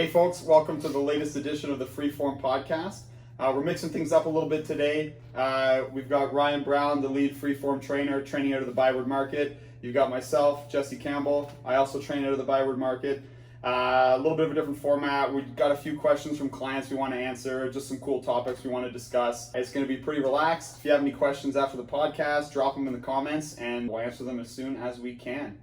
Hey folks, welcome to the latest edition of the Freeform Podcast. We're mixing things up a little bit today. We've got Ryan Brown, the lead Freeform trainer, training out of the Byward Market. You've got myself, Jesse Campbell. I also train out of the Byward Market. A little bit of a different format. We've got a few questions from clients we want to answer, just some cool topics we want to discuss. It's going to be pretty relaxed. If you have any questions after the podcast, drop them in the comments and we'll answer them as soon as we can.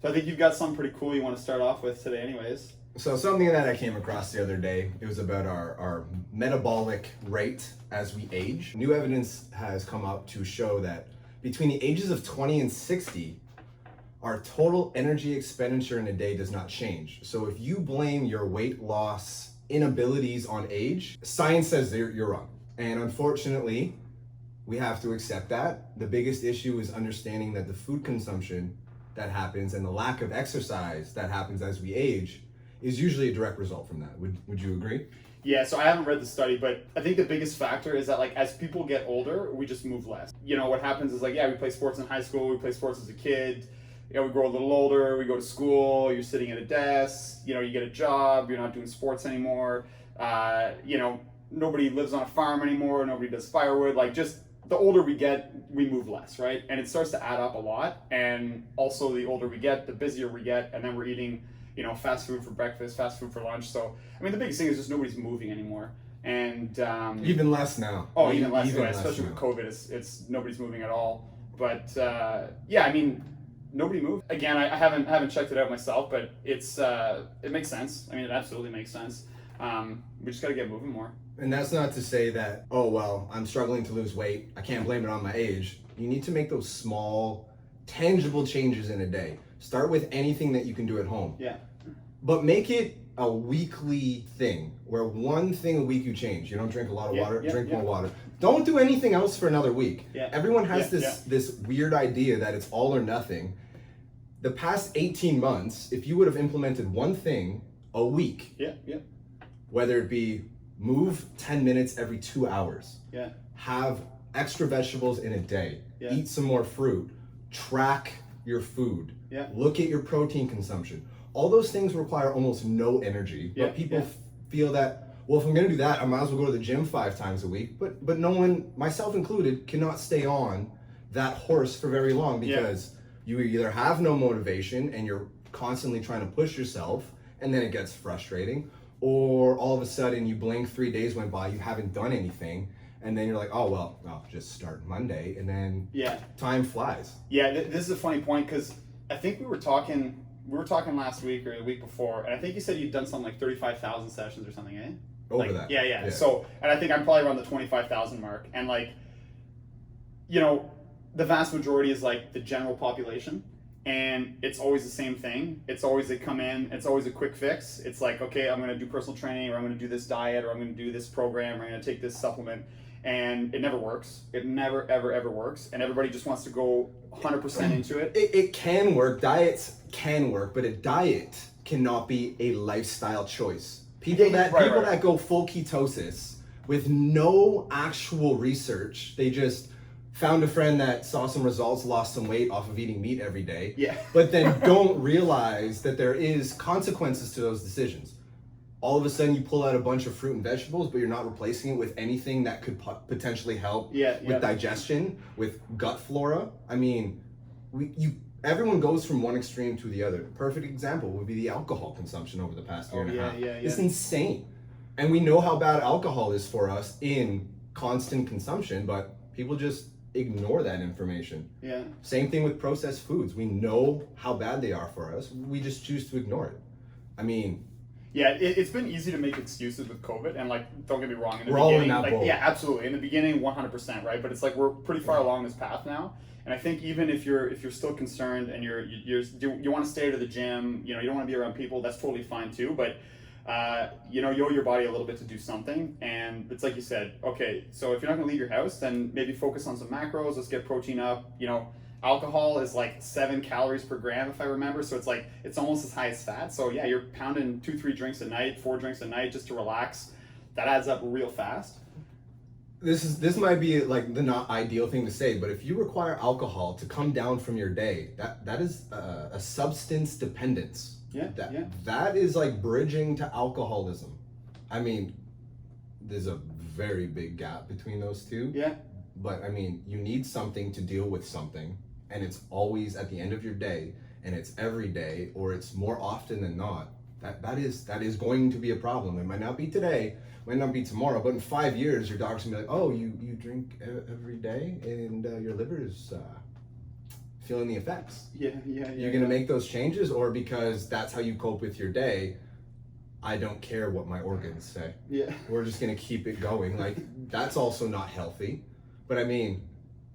So I think you've got something pretty cool you want to start off with today anyways. So something that I came across the other day, it was about our metabolic rate as we age. New evidence has come up to show that between the ages of 20 and 60, our total energy expenditure in a day does not change. So if you blame your weight loss inabilities on age, science says you're wrong. And unfortunately, we have to accept that. The biggest issue is understanding that the food consumption that happens and the lack of exercise that happens as we age is usually a direct result from that. Would you agree? Yeah, so I haven't read the study, but I think the biggest factor is that as people get older, we just move less. You know, what happens is we play sports in high school, we play sports as a kid, we grow a little older, we go to school, you're sitting at a desk, you get a job, you're not doing sports anymore, nobody lives on a farm anymore, nobody does firewood, just the older we get, we move less, right? And it starts to add up a lot, and also the older we get, the busier we get, and then we're eating fast food for breakfast, fast food for lunch. So, the biggest thing is just nobody's moving anymore. And even less now. Oh, even less, especially with COVID, it's nobody's moving at all. But nobody moved. Again, I haven't checked it out myself, but it makes sense. It absolutely makes sense. We just got to get moving more. And that's not to say that, oh, well, I'm struggling to lose weight, I can't blame it on my age. You need to make those small, tangible changes in a day. Start with anything that you can do at home. Yeah. But make it a weekly thing where one thing a week you change. You don't drink a lot of water, drink more water. Don't do anything else for another week. Yeah. Everyone has this weird idea that it's all or nothing. The past 18 months, if you would have implemented one thing a week, whether it be move 10 minutes every 2 hours, have extra vegetables in a day, eat some more fruit, track your food, look at your protein consumption. All those things require almost no energy, but people feel that, well, if I'm gonna do that, I might as well go to the gym 5 times a week. But no one, myself included, cannot stay on that horse for very long because you either have no motivation and you're constantly trying to push yourself and then it gets frustrating, or all of a sudden you blink, 3 days went by, you haven't done anything, and then you're like, oh, well, I'll just start Monday, and then time flies. Yeah, this is a funny point because I think we were talking last week or the week before, and I think you said you'd done something like 35,000 sessions or something, eh? Over that. Yeah. So, and I think I'm probably around the 25,000 mark, and the vast majority is the general population, and it's always the same thing. It's always they come in, it's always a quick fix. It's okay, I'm gonna do personal training, or I'm gonna do this diet, or I'm gonna do this program, or I'm gonna take this supplement. And it never works. It never, ever works. And everybody just wants to go 100% into it. It can work. Diets can work, but a diet cannot be a lifestyle choice. People that go full ketosis with no actual research, they just found a friend that saw some results, lost some weight off of eating meat every day, but then don't realize that there is consequences to those decisions. All of a sudden you pull out a bunch of fruit and vegetables, but you're not replacing it with anything that could potentially help with digestion, with gut flora. Everyone goes from one extreme to the other. Perfect example would be the alcohol consumption over the past year and a half. It's insane. And we know how bad alcohol is for us in constant consumption, but people just ignore that information. Yeah. Same thing with processed foods. We know how bad they are for us. We just choose to ignore it. Yeah, it's been easy to make excuses with COVID, and don't get me wrong. In the we're beginning, all in that boat. Yeah, absolutely. In the beginning, 100%, right? But it's we're pretty far along this path now, and I think even if you're still concerned and you want to stay out of the gym, you don't want to be around people, that's totally fine too. But you owe your body a little bit to do something, and it's like you said. Okay, so if you're not going to leave your house, then maybe focus on some macros. Let's get protein up. Alcohol is 7 calories per gram, if I remember. So it's almost as high as fat. So yeah, you're pounding 2-3 drinks a night, 4 drinks a night just to relax. That adds up real fast. This might be the not ideal thing to say, but if you require alcohol to come down from your day, that is a substance dependence. That is like bridging to alcoholism. I mean, there's a very big gap between those two. Yeah. But I mean, you need something to deal with something, and it's always at the end of your day, and it's every day, or it's more often than not. That is going to be a problem. It might not be today, might not be tomorrow, but in 5 years, your doc's gonna be like, oh, you drink every day, and your liver is feeling the effects. You're gonna make those changes, or because that's how you cope with your day, I don't care what my organs say. Yeah. We're just gonna keep it going. Like, that's also not healthy. But I mean,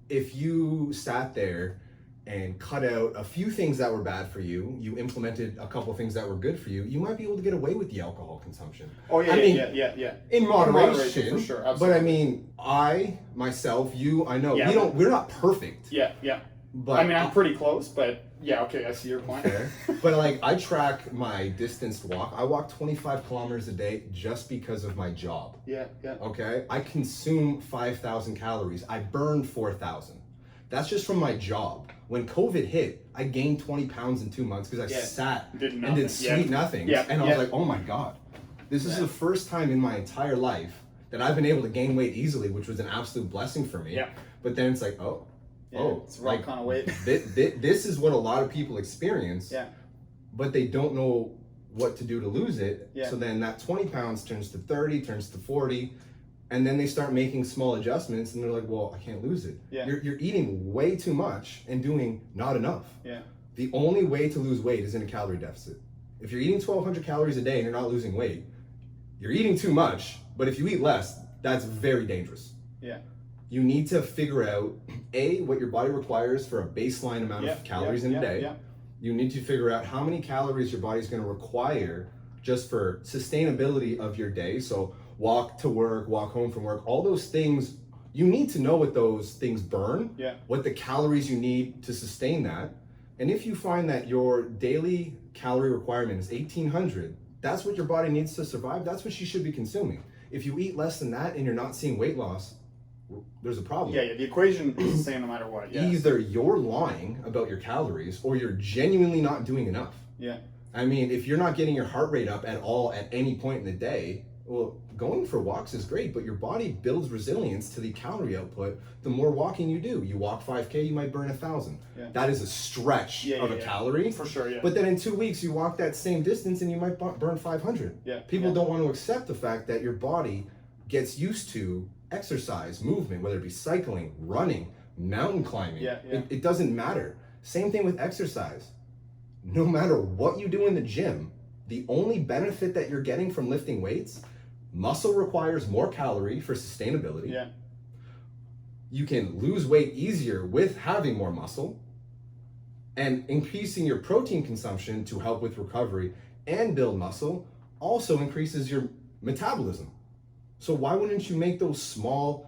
if you sat there and cut out a few things that were bad for you, you implemented a couple things that were good for you, you might be able to get away with the alcohol consumption. Oh yeah, In moderation, for sure. Absolutely. But I mean, I, myself, you, I know, we're not perfect. Yeah. But I mean, I'm pretty close, but yeah, okay, I see your point. Fair. But like, I track my distanced walk. I walk 25 kilometers a day just because of my job. Yeah. Okay? I consume 5,000 calories. I burn 4,000. That's just from my job. When COVID hit, I gained 20 pounds in 2 months because I sat and did sweet nothings. And I was like, oh my God. This is the first time in my entire life that I've been able to gain weight easily, which was an absolute blessing for me. But then it's like, it's the wrong kind of weight. This is what a lot of people experience, but they don't know what to do to lose it. So then that 20 pounds turns to 30, turns to 40, and then they start making small adjustments, and they're like, well, I can't lose it. You're eating way too much and doing not enough. The only way to lose weight is in a calorie deficit. If you're eating 1,200 calories a day and you're not losing weight, you're eating too much, but if you eat less, that's very dangerous. You need to figure out, A, what your body requires for a baseline amount of calories in a day. You need to figure out how many calories your body's going to require just for sustainability of your day. So walk to work, walk home from work, all those things, you need to know what those things burn, what the calories you need to sustain that. And if you find that your daily calorie requirement is 1,800, that's what your body needs to survive. That's what you should be consuming. If you eat less than that and you're not seeing weight loss, there's a problem. The equation is the same no matter what. Either you're lying about your calories or you're genuinely not doing enough. I mean, if you're not getting your heart rate up at all at any point in the day, well, going for walks is great, but your body builds resilience to the calorie output the more walking you do. You walk 5K, you might burn 1,000. That is a stretch of a calorie. For sure, But then in 2 weeks, you walk that same distance and you might burn 500. People don't want to accept the fact that your body gets used to exercise, movement, whether it be cycling, running, mountain climbing. It doesn't matter. Same thing with exercise. No matter what you do in the gym, the only benefit that you're getting from lifting weights, muscle requires more calorie for sustainability. You can lose weight easier with having more muscle, and increasing your protein consumption to help with recovery and build muscle also increases your metabolism. So why wouldn't you make those small,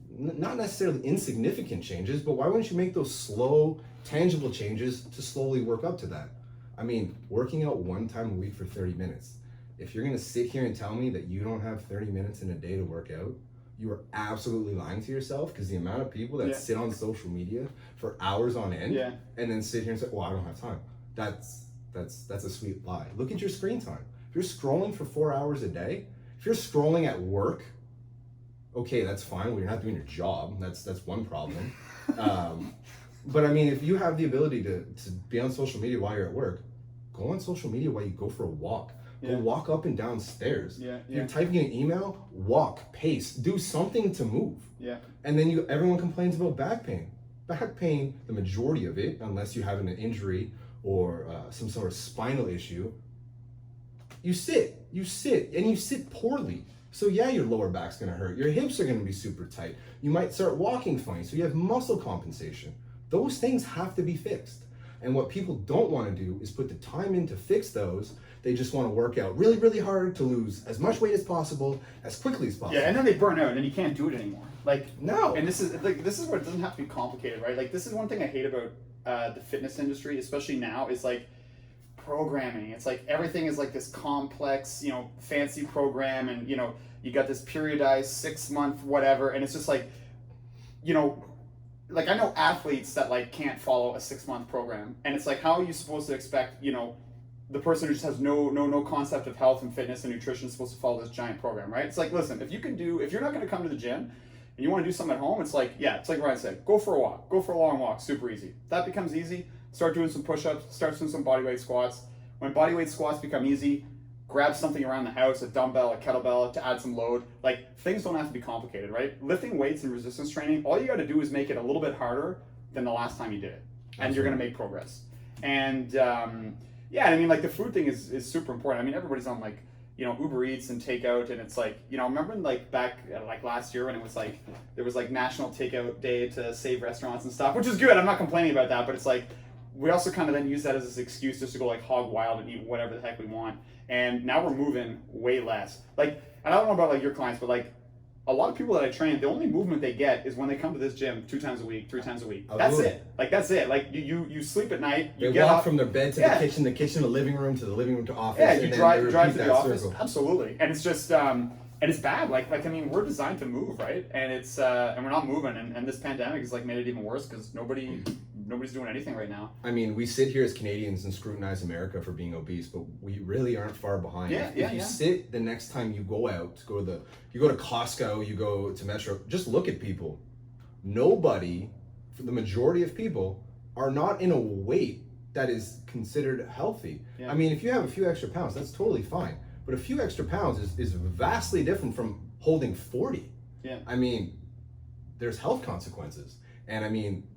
not necessarily insignificant changes, but why wouldn't you make those slow, tangible changes to slowly work up to that? I mean, working out one time a week for 30 minutes. If you're gonna sit here and tell me that you don't have 30 minutes in a day to work out, you are absolutely lying to yourself, because the amount of people that sit on social media for hours on end and then sit here and say, well, I don't have time. That's a sweet lie. Look at your screen time. If you're scrolling for 4 hours a day, if you're scrolling at work, okay, that's fine. Well, you're not doing your job. That's one problem. But I mean, if you have the ability to be on social media while you're at work, go on social media while you go for a walk. Go walk up and down stairs. You're typing an email, walk, pace, do something to move. And then everyone complains about back pain. Back pain, the majority of it, unless you have an injury or some sort of spinal issue, you sit, and you sit poorly. So your lower back's gonna hurt. Your hips are gonna be super tight. You might start walking funny, so you have muscle compensation. Those things have to be fixed. And what people don't wanna do is put the time in to fix those. They just wanna work out really, really hard to lose as much weight as possible, as quickly as possible. And then they burn out and you can't do it anymore. No. And this is where it doesn't have to be complicated, right? Like, this is one thing I hate about the fitness industry, especially now, is like programming. It's like everything is like this complex, fancy program, and you got this periodized 6-month whatever, and it's just like, like I know athletes that like can't follow a 6-month program, and it's like, how are you supposed to expect the person who just has no concept of health and fitness and nutrition is supposed to follow this giant program, right? It's like, listen, if you're not going to come to the gym and you want to do something at home, it's like Ryan said, go for a walk, go for a long walk, super easy. If that becomes easy, start doing some push-ups, start doing some bodyweight squats. When bodyweight squats become easy, grab something around the house, a dumbbell, a kettlebell to add some load. Like, things don't have to be complicated, right? Lifting weights and resistance training, all you got to do is make it a little bit harder than the last time you did it. And you're going to make progress. And I mean, like, the food thing is super important. I mean, everybody's on, like, Uber Eats and takeout, and it's like, remember like back like last year when it was like, there was like National Takeout Day to save restaurants and stuff, which is good. I'm not complaining about that, but it's like, we also kind of then use that as this excuse just to go like hog wild and eat whatever the heck we want. And now we're moving way less. Like, and I don't know about like your clients, but like a lot of people that I train, the only movement they get is when they come to this gym 2 times a week, 3 times a week. That's it. Like, that's it. Like, you sleep at night. You get walk up from their bed to the kitchen to the living room to the living room to office. Yeah, you drive to the office. Circle. Absolutely. And it's just and it's bad. Like I mean, we're designed to move, right? And it's and we're not moving. And this pandemic has like made it even worse because nobody's doing anything right now. I mean, we sit here as Canadians and scrutinize America for being obese, but we really aren't far behind. If you sit the next time you go out, you go to Costco, you go to Metro, just look at people. Nobody, for the majority of people, are not in a weight that is considered healthy. Yeah. I mean, if you have a few extra pounds, that's totally fine. But a few extra pounds is vastly different from holding 40. Yeah. I mean, there's health consequences. And I mean,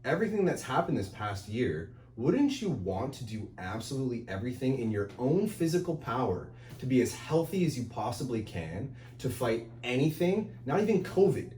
everything that's happened this past year, wouldn't you want to do absolutely everything in your own physical power to be as healthy as you possibly can, to fight anything, not even COVID,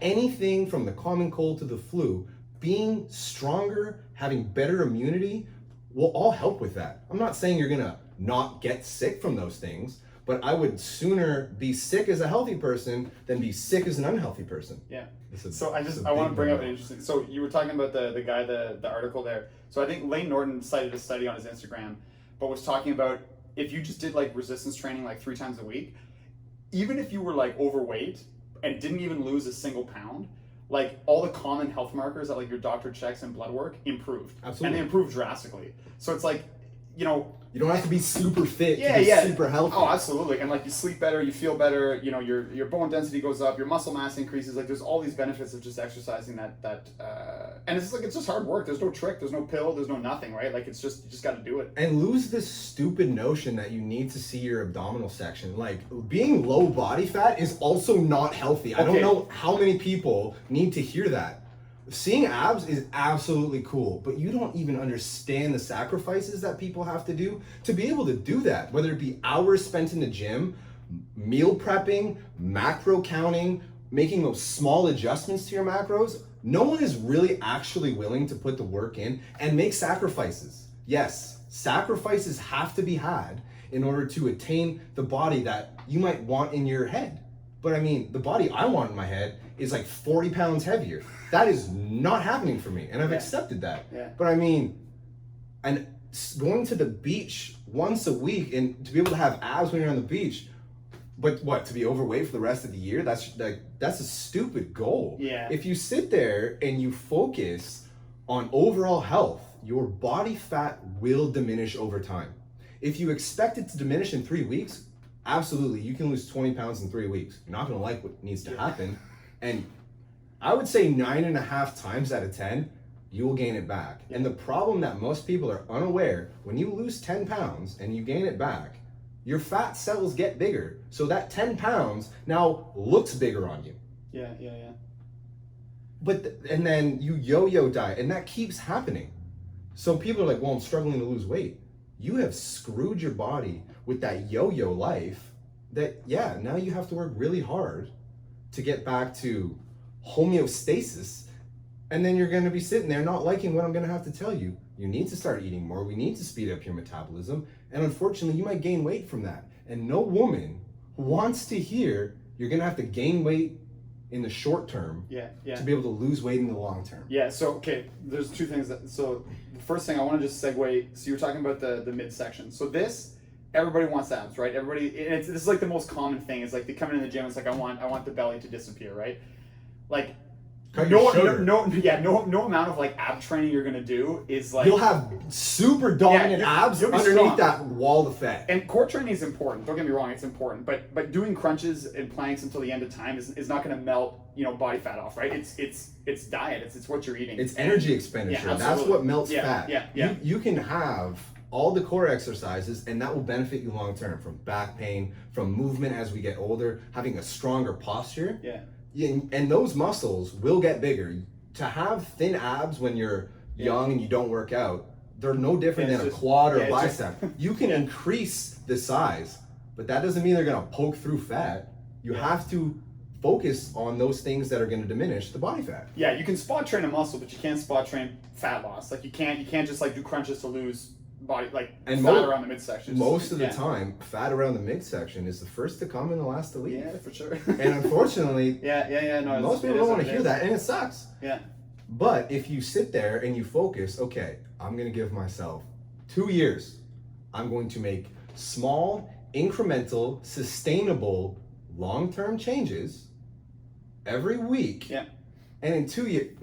anything from the common cold to the flu? Being stronger, having better immunity will all help with that. I'm not saying you're gonna not get sick from those things, but I would sooner be sick as a healthy person than be sick as an unhealthy person. Yeah. So I want to bring up an interesting. So you were talking about the guy, the article there. So I think Lane Norton cited a study on his Instagram, but was talking about if you just did like resistance training like 3 times a week, even if you were like overweight and didn't even lose a single pound, like all the common health markers that like your doctor checks and blood work improved. Absolutely. And they improved drastically. So it's like, you don't have to be super fit to be super healthy. Oh, absolutely. And like you sleep better, you feel better, your bone density goes up, your muscle mass increases. Like there's all these benefits of just exercising that and it's just hard work. There's no trick, there's no pill, there's no nothing, right? Like it's just, you just got to do it. And lose this stupid notion that you need to see your abdominal section. Like being low body fat is also not healthy. I don't know how many people need to hear that. Seeing abs is absolutely cool, but you don't even understand the sacrifices that people have to do to be able to do that, whether it be hours spent in the gym, meal prepping, macro counting, making those small adjustments to your macros. No one is really actually willing to put the work in and make sacrifices. Yes, sacrifices have to be had in order to attain the body that you might want in your head. But I mean, the body I want in my head is like 40 pounds heavier. That is not happening for me, and I've accepted that. Yeah. But I mean, and going to the beach once a week and to be able to have abs when you're on the beach, but what, to be overweight for the rest of the year? That's a stupid goal. Yeah. If you sit there and you focus on overall health, your body fat will diminish over time. If you expect it to diminish in 3 weeks, absolutely, you can lose 20 pounds in 3 weeks. You're not gonna like what needs to happen. And I would say 9.5 times out of 10, you will gain it back. And the problem that most people are unaware, when you lose 10 pounds and you gain it back, your fat cells get bigger. So that 10 pounds now looks bigger on you. Yeah. But, and then you yo-yo diet, and that keeps happening. So people are like, well, I'm struggling to lose weight. You have screwed your body with that yo-yo life that, now you have to work really hard to get back to homeostasis, and then you're going to be sitting there not liking what I'm going to have to tell you. You need to start eating more. We need to speed up your metabolism, and unfortunately, you might gain weight from that. And no woman wants to hear you're going to have to gain weight in the short term to be able to lose weight in the long term. Yeah, so, there's 2 things. So the first thing, I want to just segue, so you're talking about the midsection. So everybody wants abs, right? This is like the most common thing. It's like they come in the gym, it's like, I want the belly to disappear, right? Like, Cut your sugar. no amount of like ab training you're gonna do is like You'll have super dominant abs you'll be underneath strong. that wall of fat. And core training is important. Don't get me wrong, it's important. But doing crunches and planks until the end of time is not gonna melt body fat off, right? It's diet. It's what you're eating. It's energy expenditure. That's what melts fat. You can have all the core exercises, and that will benefit you long term, from back pain, from movement as we get older, having a stronger posture. And those muscles will get bigger. To have thin abs when you're young and you don't work out, they're no different than a quad or a bicep. You can increase the size, but that doesn't mean they're gonna poke through fat. You have to focus on those things that are gonna diminish the body fat. Yeah, you can spot train a muscle, but you can't spot train fat loss. Like you can't just like do crunches to lose body fat around the midsection. Most of the time, fat around the midsection is the first to come and the last to leave. Yeah, for sure. And unfortunately, no, most people don't want to hear that, and it sucks. Yeah. But if you sit there and you focus, okay, I'm gonna give myself 2 years. I'm going to make small, incremental, sustainable, long-term changes every week. Yeah. And in 2 years,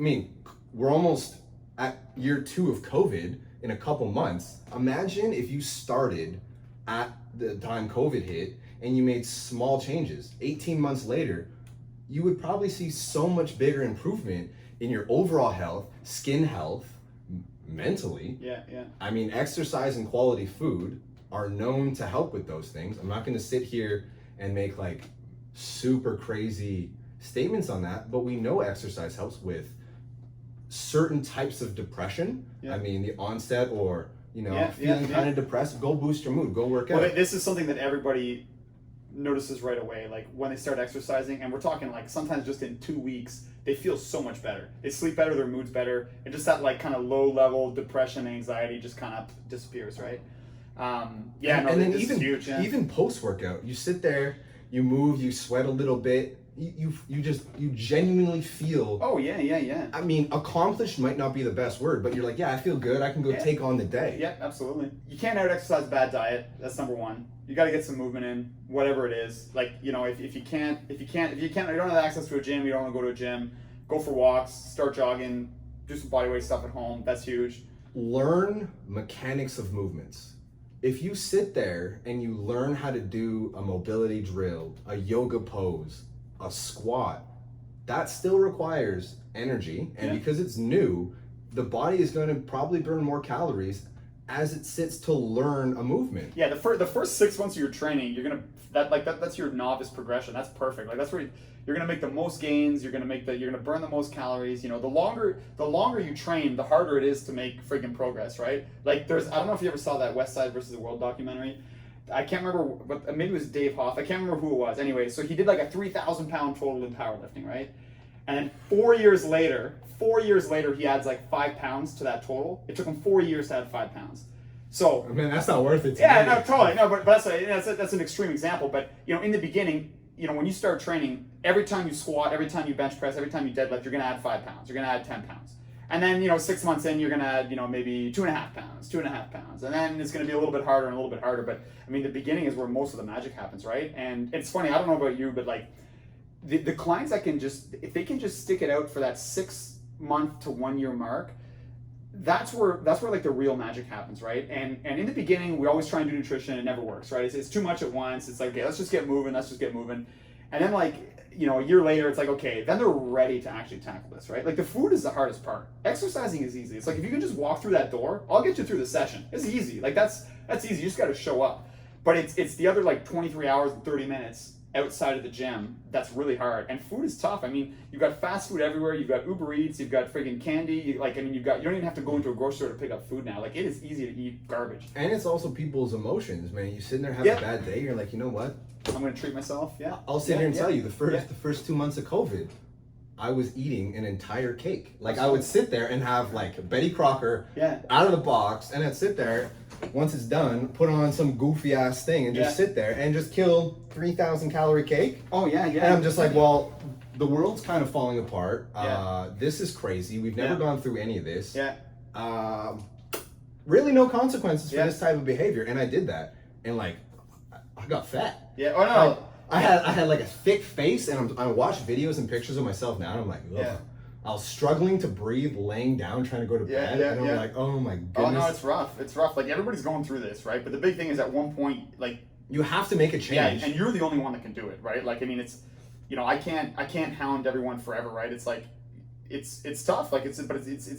we're almost at year 2 of COVID. In a couple months, imagine if you started at the time COVID hit and you made small changes. 18 months later, you would probably see so much bigger improvement in your overall health, skin health, mentally. Exercise and quality food are known to help with those things. I'm not going to sit here and make like super crazy statements on that, but we know exercise helps with certain types of depression. The onset or feeling kind of depressed, go boost your mood, go work out. Well, this is something that everybody notices right away, like when they start exercising, and we're talking like sometimes just in 2 weeks they feel so much better, they sleep better, their mood's better, and just that like kind of low level depression, anxiety just kind of disappears, right? And then even post workout, you sit there, you move, you sweat a little bit, you genuinely feel. Accomplished might not be the best word, but you're like, I feel good, I can go take on the day. Yeah, absolutely. You can't out exercise bad diet. That's number one. You got to get some movement in, whatever it is. Like, if you don't have access to a gym, you don't want to go to a gym, go for walks, start jogging, do some bodyweight stuff at home. That's huge. Learn mechanics of movements. If you sit there and you learn how to do a mobility drill, a yoga pose, a squat, that still requires energy, and because it's new, the body is going to probably burn more calories as it sits to learn a movement. The first 6 months of your training, you're gonna that's your novice progression. That's perfect. Like that's where you're gonna make the most gains. You're gonna burn the most calories. The longer you train, the harder it is to make freaking progress, right? Like I don't know if you ever saw that West Side versus the World documentary. I can't remember, but maybe it was Dave Hoff. I can't remember who it was. Anyway, so he did like a 3,000 pound total in powerlifting, right? And then 4 years later, he adds like 5 pounds to that total. It took him 4 years to add 5 pounds. So that's not worth it. Totally. No, but that's an extreme example. But in the beginning, when you start training, every time you squat, every time you bench press, every time you deadlift, you're gonna add 5 pounds. You're gonna add 10 pounds. And then, 6 months in, you're gonna add, maybe 2.5 pounds. And then it's gonna be a little bit harder and a little bit harder. But the beginning is where most of the magic happens, right? And it's funny, I don't know about you, but like the clients that if they can just stick it out for that 6 month to 1 year mark, that's where like the real magic happens, right? And in the beginning, we always try and do nutrition, it never works, right? It's too much at once. It's like, okay, let's just get moving. And then like, a year later, it's like, okay, then they're ready to actually tackle this, right? Like the food is the hardest part. Exercising is easy. It's like, if you can just walk through that door, I'll get you through the session. It's easy. Like that's easy. You just got to show up. But it's the other like 23 hours and 30 minutes outside of the gym that's really hard. And food is tough. You've got fast food everywhere. You've got Uber Eats. You've got friggin' candy. You don't even have to go into a grocery store to pick up food now. Like it is easy to eat garbage. And it's also people's emotions, man. You sitting there having a bad day. You're like, you know what? I'm gonna treat myself. Yeah. I'll sit here and tell you the first 2 months of COVID, I was eating an entire cake. Like I would sit there and have like Betty Crocker out of the box, and I'd sit there. Once it's done, put on some goofy ass thing and just sit there and just kill 3,000 calorie cake. Oh yeah. And I'm just like, well, the world's kind of falling apart. This is crazy. We've never gone through any of this. Really no consequences for this type of behavior. And I did that. And like, I got fat. Yeah. Oh no. I had like a thick face, and I watch videos and pictures of myself now, and I'm like, ugh. I was struggling to breathe, laying down, trying to go to bed, and I'm like, oh my goodness. Oh no, it's rough. It's rough. Like everybody's going through this, right? But the big thing is, at one point, like you have to make a change. Yeah, and you're the only one that can do it, right? Like, I mean, it's, you know, I can't hound everyone forever, right? It's like, it's tough. Like it's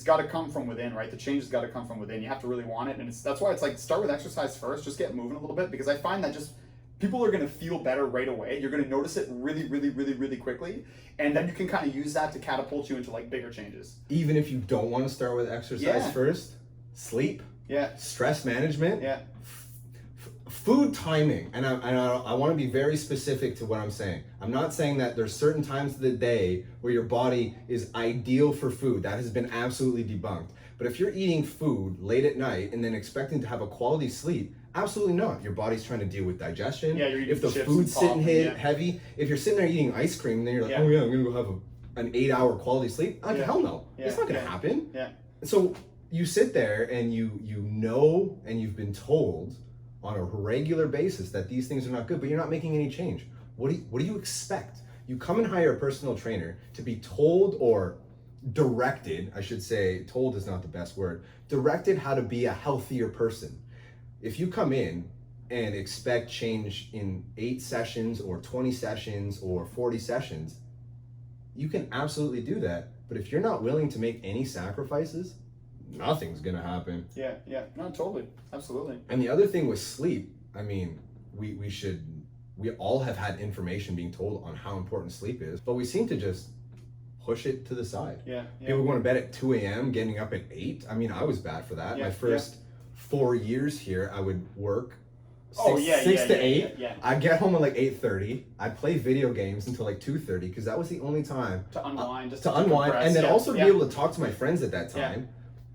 got to come from within, right? The change has got to come from within. You have to really want it, and that's why it's like start with exercise first. Just get moving a little bit, because I find that just people are going to feel better right away. You're going to notice it really, really, really, really quickly, and then you can kind of use that to catapult you into like bigger changes. Even if you don't want to start with exercise first, sleep, stress management, food timing, and I want to be very specific to what I'm saying. I'm not saying that there's certain times of the day where your body is ideal for food. That has been absolutely debunked. But if you're eating food late at night and then expecting to have a quality sleep, absolutely not. Your body's trying to deal with digestion. Yeah, you're eating if the food's sitting heavy, if you're sitting there eating ice cream and then you're like, oh yeah, I'm gonna go have an 8-hour quality sleep. Like hell no, it's not gonna happen. Yeah. So you sit there and you know, and you've been told on a regular basis that these things are not good, but you're not making any change. What do you expect? You come and hire a personal trainer to be told or directed, I should say, told is not the best word, directed how to be a healthier person. If you come in and expect change in 8 sessions or 20 sessions or 40 sessions, you can absolutely do that. But if you're not willing to make any sacrifices, nothing's gonna happen. Yeah, no, totally, absolutely. And the other thing with sleep, I mean, we all have had information being told on how important sleep is, but we seem to just push it to the side. People going to bed at 2 a.m., getting up at 8. I mean, I was bad for that. My first 4 years here, I would work 6 to 8. I'd get home at like 8:30. I'd play video games until like 2:30 because that was the only time to unwind, and then also to be able to talk to my friends at that time.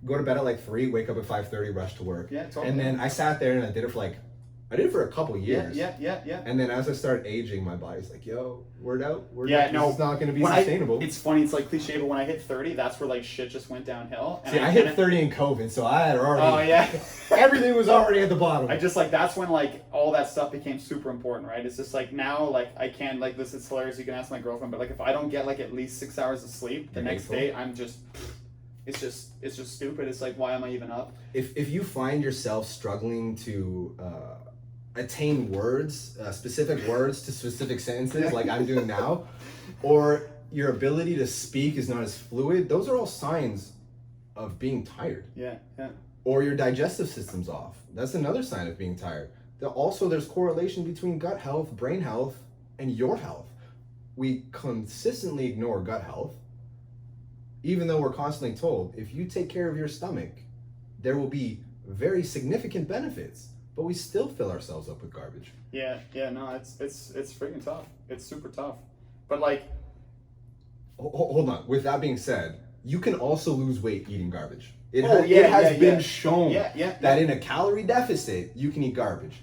Go to bed at like 3, wake up at 5:30, rush to work. Yeah, totally. And then I sat there and I did it for a couple years. Yeah. And then as I started aging, my body's like, yo, word out. No, it's not going to be sustainable. It's funny, it's like cliche, but when I hit 30, that's where like shit just went downhill. And I hit 30 in COVID, so I had already. Oh yeah. Everything was already at the bottom. I just like, that's when like all that stuff became super important, right? It's just like now, like I can't, like this is hilarious. You can ask my girlfriend, but like if I don't get like at least 6 hours of sleep the next day, I'm just. It's just stupid. It's like, why am I even up? If you find yourself struggling to attain words, specific words to specific sentences, like I'm doing now, or your ability to speak is not as fluid, those are all signs of being tired. Yeah. Or your digestive system's off. That's another sign of being tired. Also, there's correlation between gut health, brain health, and your health. We consistently ignore gut health, even though we're constantly told, if you take care of your stomach, there will be very significant benefits, but we still fill ourselves up with garbage. Yeah, no, it's freaking tough. It's super tough. But like... Hold on. With that being said, you can also lose weight eating garbage. It has been shown that in a calorie deficit, you can eat garbage.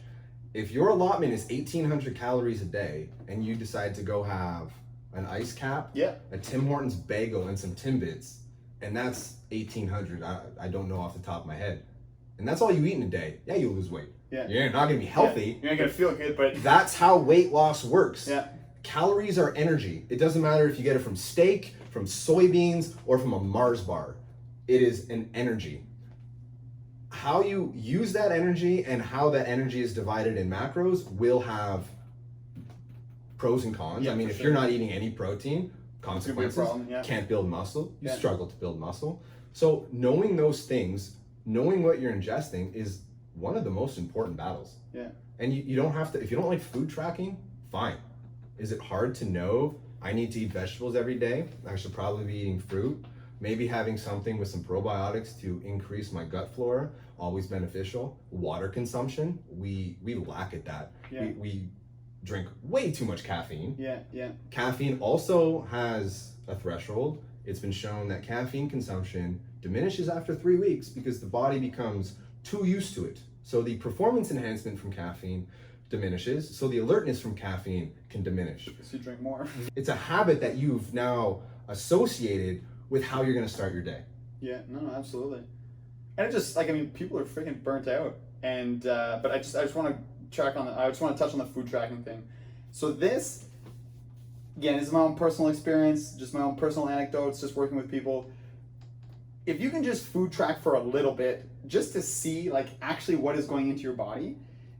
If your allotment is 1,800 calories a day, and you decide to go have an ice cap, a Tim Hortons bagel, and some Timbits, and that's 1,800. I don't know off the top of my head. And that's all you eat in a day. Yeah, you'll lose weight. Yeah. You're not going to be healthy. You're not going to feel good, but... That's how weight loss works. Yeah. Calories are energy. It doesn't matter if you get it from steak, from soybeans, or from a Mars bar. It is an energy. How you use that energy and how that energy is divided in macros will have pros and cons. I mean, if you're not eating any protein, consequences, can't build muscle, you struggle to build muscle. So knowing those things, knowing what you're ingesting is one of the most important battles. Yeah. And you don't have to, if you don't like food tracking, fine. Is it hard to know I need to eat vegetables every day? I should probably be eating fruit. Maybe having something with some probiotics to increase my gut flora, always beneficial. Water consumption, we lack at that. Yeah. We drink way too much caffeine. Yeah. Caffeine also has a threshold. It's been shown that caffeine consumption diminishes after 3 weeks because the body becomes too used to it. So the performance enhancement from caffeine diminishes, so the alertness from caffeine can diminish. Because you drink more. It's a habit that you've now associated with how you're going to start your day. Yeah, no, absolutely. And it just, like, I mean, people are freaking burnt out. And, but I just want to touch on the food tracking thing. So this, again, this is my own personal experience, just my own personal anecdotes, just working with people. If you can just food track for a little bit, just to see like actually what is going into your body,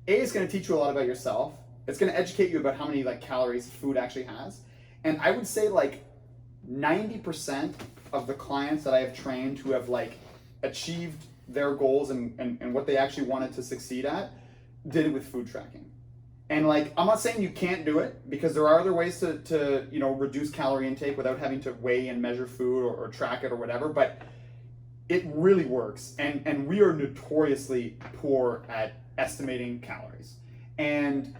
it's going to teach you a lot about yourself. It's going to educate you about how many like calories food actually has. And I would say like 90% of the clients that I have trained who have like achieved their goals and what they actually wanted to succeed at did it with food tracking. And like, I'm not saying you can't do it, because there are other ways to you know, reduce calorie intake without having to weigh and measure food or track it or whatever, but it really works. And we are notoriously poor at estimating calories. And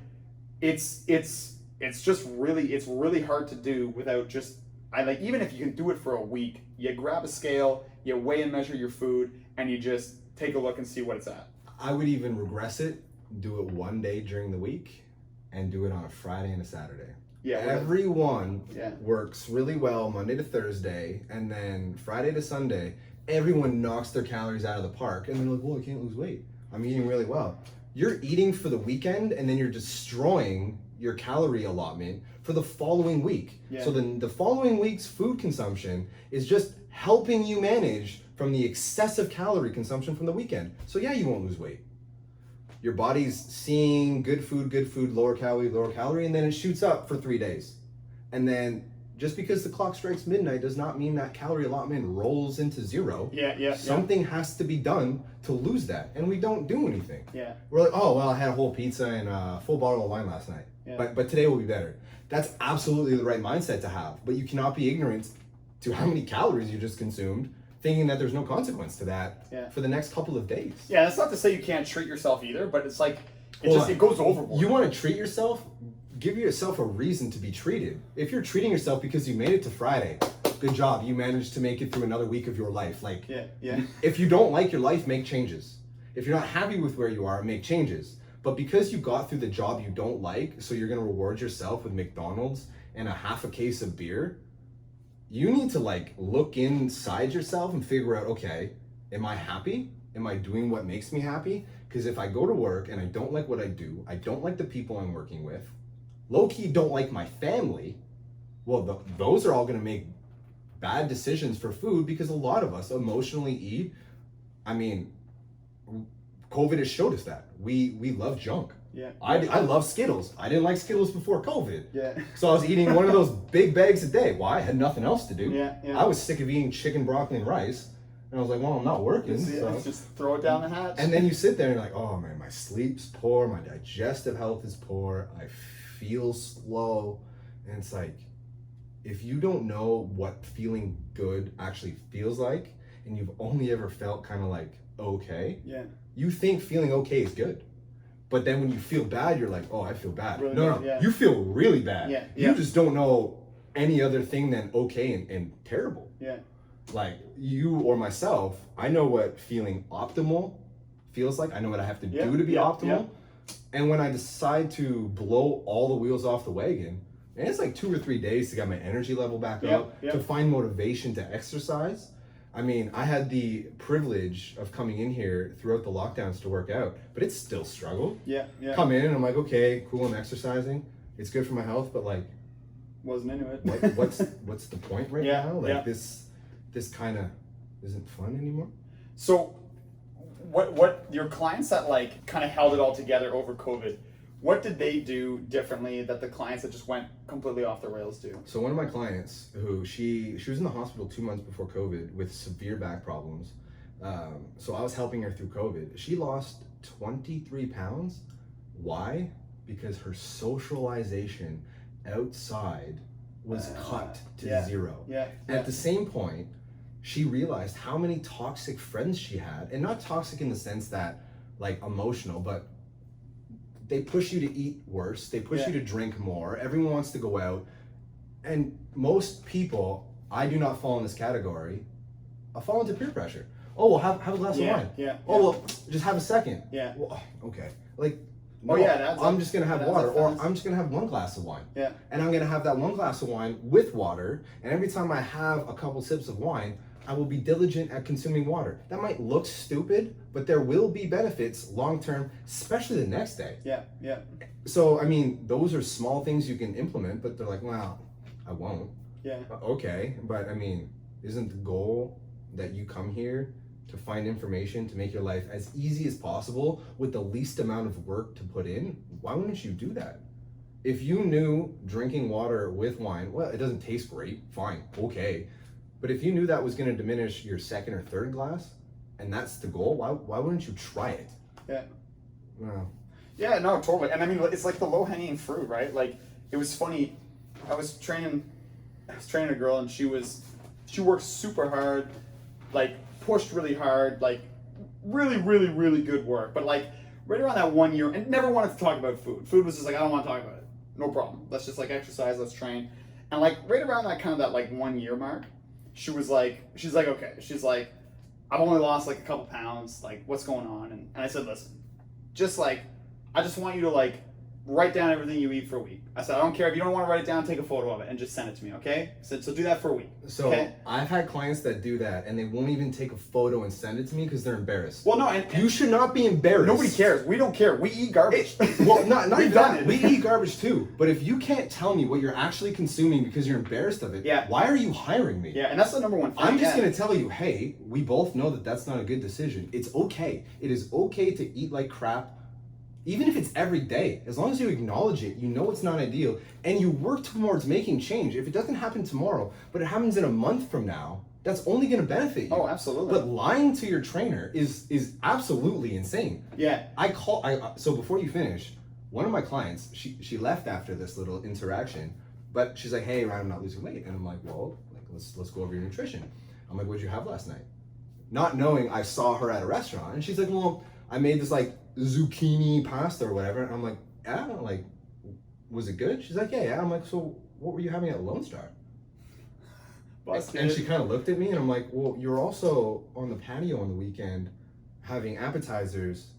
it's just really, it's really hard to do without just, even if you can do it for a week, you grab a scale, you weigh and measure your food, and you just take a look and see what it's at. I would even regress it, do it one day during the week, and do it on a Friday and a Saturday. Yeah, everyone works really well Monday to Thursday, and then Friday to Sunday, everyone knocks their calories out of the park, and they're like, well, I can't lose weight. I'm eating really well. You're eating for the weekend, and then you're destroying your calorie allotment for the following week. Yeah. So then the following week's food consumption is just helping you manage from the excessive calorie consumption from the weekend. So yeah, you won't lose weight. Your body's seeing good food, lower calorie, and then it shoots up for 3 days. And then just because the clock strikes midnight does not mean that calorie allotment rolls into zero. Something has to be done to lose that, and we don't do anything. We're like, oh, well, I had a whole pizza and a full bottle of wine last night, but today will be better. That's absolutely the right mindset to have, but you cannot be ignorant to how many calories you just consumed, thinking that there's no consequence to that for the next couple of days. Yeah, that's not to say you can't treat yourself either, but it's like, it goes overboard. You want to treat yourself? Give yourself a reason to be treated. If you're treating yourself because you made it to Friday, good job. You managed to make it through another week of your life. Like, if you don't like your life, make changes. If you're not happy with where you are, make changes. But because you got through the job you don't like, so you're going to reward yourself with McDonald's and a half a case of beer, you need to like look inside yourself and figure out, okay, am I happy? Am I doing what makes me happy? Because if I go to work and I don't like what I do, I don't like the people I'm working with, low-key don't like my family, well, those are all going to make bad decisions for food, because a lot of us emotionally eat. I mean, COVID has showed us that. We love junk. I love Skittles. I didn't like Skittles before COVID. So I was eating one of those big bags a day. Why? I had nothing else to do. I was sick of eating chicken, broccoli, and rice. And I was like, well, I'm not working. So just throw it down the hatch. And then you sit there and you're like, oh man, my sleep's poor, my digestive health is poor, I feel slow. And it's like, if you don't know what feeling good actually feels like, and you've only ever felt kind of like okay, you think feeling okay is good. But then when you feel bad, you're like, oh, I feel bad. Really no, you feel really bad. You just don't know any other thing than okay and terrible. Like you or myself, I know what feeling optimal feels like. I know what I have to do to be optimal. And when I decide to blow all the wheels off the wagon, and it's like 2 or 3 days to get my energy level back up, to find motivation to exercise. I mean, I had the privilege of coming in here throughout the lockdowns to work out, but it's still struggle. Come in and I'm like, okay, cool, I'm exercising. It's good for my health, but like, wasn't into it. What's the point right now? Like this kind of isn't fun anymore. So what your clients that like kind of held it all together over COVID, what did they do differently that the clients that just went completely off the rails do? So one of my clients, who she was in the hospital 2 months before COVID with severe back problems. So I was helping her through COVID. She lost 23 pounds. Why? Because her socialization outside was cut to zero. At the same point, she realized how many toxic friends she had, and not toxic in the sense that like emotional, but they push you to eat worse, they push you to drink more, everyone wants to go out. And most people, I do not fall in this category, I fall into peer pressure. Oh, well, have a glass of wine. Oh, well, just have a second. Well, okay. Like, no, I'm just gonna have water, or I'm just gonna have one glass of wine. And I'm gonna have that one glass of wine with water, and every time I have a couple sips of wine, I will be diligent at consuming water. That might look stupid, but there will be benefits long term, especially the next day. So, I mean, those are small things you can implement, but they're like, wow, I won't. Yeah. Okay, but I mean, isn't the goal that you come here to find information to make your life as easy as possible with the least amount of work to put in? Why wouldn't you do that? If you knew drinking water with wine, well, it doesn't taste great, fine, okay. But if you knew that was going to diminish your second or third glass, and that's the goal, why wouldn't you try it? Yeah. Well, yeah, no, totally. And I mean, it's like the low-hanging fruit, right? Like, it was funny. I was training a girl, and she worked super hard, like pushed really hard, like really, really, really good work. But like right around that 1 year, and never wanted to talk about food. Food was just like, I don't want to talk about it. No problem. Let's just like exercise. Let's train. And like right around that kind of that like 1 year mark, she's like, okay. She's like, I've only lost like a couple pounds. Like, what's going on? And I said, listen, just like, I just want you to like write down everything you eat for a week. I said, I don't care if you don't want to write it down, take a photo of it and just send it to me, okay? I said, so do that for a week. So okay? I've had clients that do that and they won't even take a photo and send it to me because they're embarrassed. Well, no, and you should not be embarrassed. Nobody cares. We don't care. We eat garbage. Well, not even that. We eat garbage too. But if you can't tell me what you're actually consuming because you're embarrassed of it, yeah. Why are you hiring me? Yeah, and that's the number one thing. I'm just going to tell you, hey, we both know that that's not a good decision. It's okay. It is okay to eat like crap. Even if it's every day, as long as you acknowledge it, you know it's not ideal, and you work towards making change. If it doesn't happen tomorrow, but it happens in a month from now, that's only going to benefit you. Oh, absolutely. But lying to your trainer is absolutely insane. Yeah. So before you finish, one of my clients, she left after this little interaction, but she's like, hey, Ryan, I'm not losing weight. And I'm like, well, like, let's go over your nutrition. I'm like, what'd you have last night? Not knowing I saw her at a restaurant, and she's like, well, I made this like zucchini pasta or whatever. And I'm like, yeah, like, was it good? She's like, yeah. I'm like, so what were you having at Lone Star? And she kind of looked at me and I'm like, well, you're also on the patio on the weekend having appetizers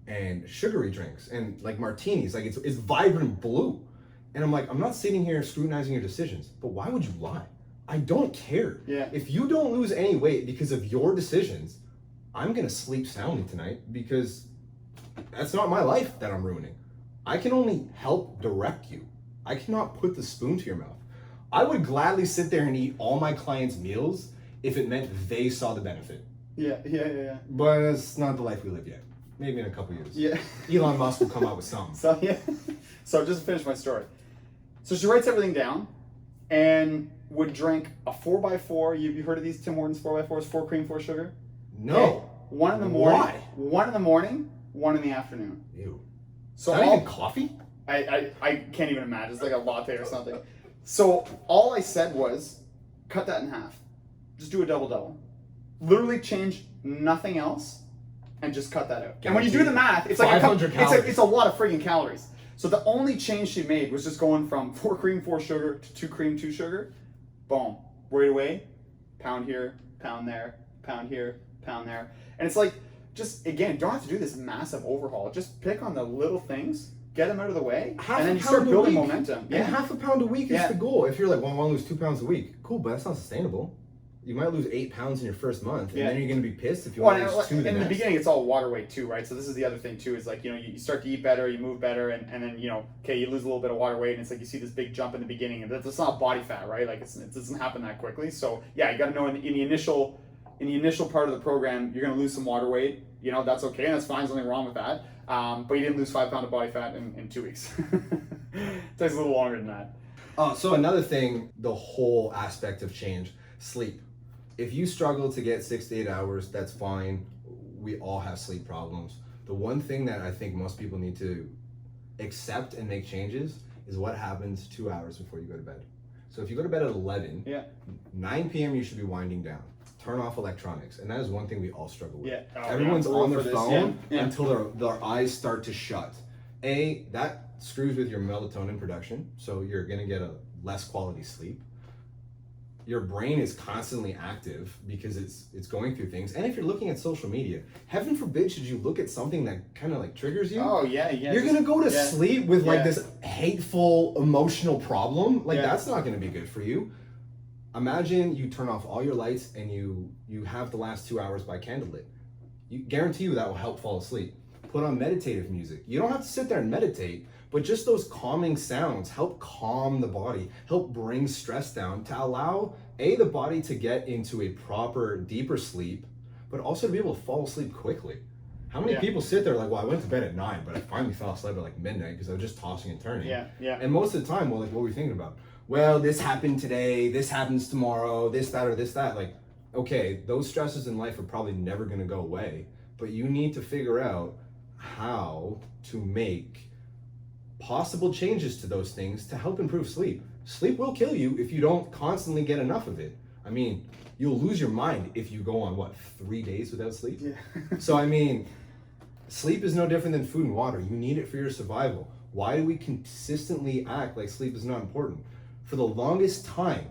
and sugary drinks and like martinis, like it's vibrant blue. And I'm like, I'm not sitting here scrutinizing your decisions, but why would you lie? I don't care. Yeah. If you don't lose any weight because of your decisions, I'm gonna sleep soundly tonight because that's not my life that I'm ruining. I can only help direct you. I cannot put the spoon to your mouth. I would gladly sit there and eat all my clients' meals if it meant they saw the benefit. Yeah. But it's not the life we live yet. Maybe in a couple years. Yeah. Elon Musk will come out with something. So yeah. So just to finish my story. So she writes everything down and would drink a 4x4. You heard of these Tim Hortons 4x4s, 4 cream, 4 sugar? No. Okay. 1 in the morning. Why? 1 in the morning, 1 in the afternoon. Ew. So not even coffee? I can't even imagine. It's like a latte or something. So all I said was, cut that in half. Just do a double-double. Literally change nothing else and just cut that out. And when you do the math, it's like 500 calories. It's a lot of friggin' calories. So the only change she made was just going from 4 cream, 4 sugar to 2 cream, 2 sugar. Boom. Right away. Pound here, pound there, pound here, pound there. And it's like, just again, don't have to do this massive overhaul. Just pick on the little things, get them out of the way, and then you start building momentum. Yeah. And half a pound a week is the goal. If you're like, well, I want to lose 2 pounds a week, cool, but that's not sustainable. You might lose 8 pounds in your first month, and then you're going to be pissed if you want to lose 2 the in next. the beginning, it's all water weight too, right? So this is the other thing too, is like, you start to eat better, you move better, and then, okay, you lose a little bit of water weight, and it's like you see this big jump in the beginning, and that's not body fat, right? Like it doesn't happen that quickly. So yeah, you got to know in the initial part of the program, you're going to lose some water weight. That's okay, and that's fine. There's nothing wrong with that. But you didn't lose 5 pounds of body fat in 2 weeks. It takes a little longer than that. So another thing, the whole aspect of change, sleep. If you struggle to get 6 to 8 hours, that's fine. We all have sleep problems. The one thing that I think most people need to accept and make changes is what happens 2 hours before you go to bed. So if you go to bed at 11, 9 p.m. you should be winding down. Turn off electronics, and that is one thing we all struggle with. Everyone's on their phone until their eyes start to shut. That screws with your melatonin production, so you're gonna get a less quality sleep. Your brain is constantly active because it's going through things. And if you're looking at social media, heaven forbid should you look at something that kind of like triggers you. Oh yeah. You're gonna go to sleep with like this hateful emotional problem. Like that's not gonna be good for you. Imagine you turn off all your lights and you have the last 2 hours by candlelit. You guarantee you that will help fall asleep. Put on meditative music. You don't have to sit there and meditate, But just those calming sounds help calm the body, help bring stress down to allow the body to get into a proper, deeper sleep, but also to be able to fall asleep quickly. How many people sit there like, well, I went to bed at 9, but I finally fell asleep at like midnight because I was just tossing and turning. And most of the time, well, like, what were we thinking about? Well, this happened today, this happens tomorrow, this, that, or this, that. Like, okay, those stresses in life are probably never going to go away, but you need to figure out how to make possible changes to those things to help improve sleep. Sleep will kill you if you don't constantly get enough of it. I mean, you'll lose your mind if you go on 3 days without sleep? So I mean, sleep is no different than food and water. You need it for your survival. Why do we consistently act like sleep is not important? For the longest time,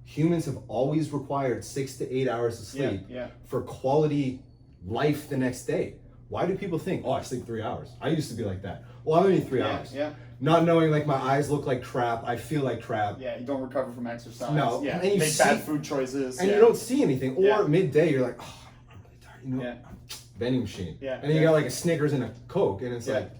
humans have always required 6 to 8 hours of sleep for quality life the next day. Why do people think, oh, I sleep 3 hours? I used to be like that. Well, I only need 3 hours. Not knowing like my eyes look like crap, I feel like crap. You don't recover from exercise. No. And you make bad food choices. And you don't see anything. Or midday, you're like, oh, I'm really tired. You know, vending machine. And then you got like a Snickers and a Coke, and it's like,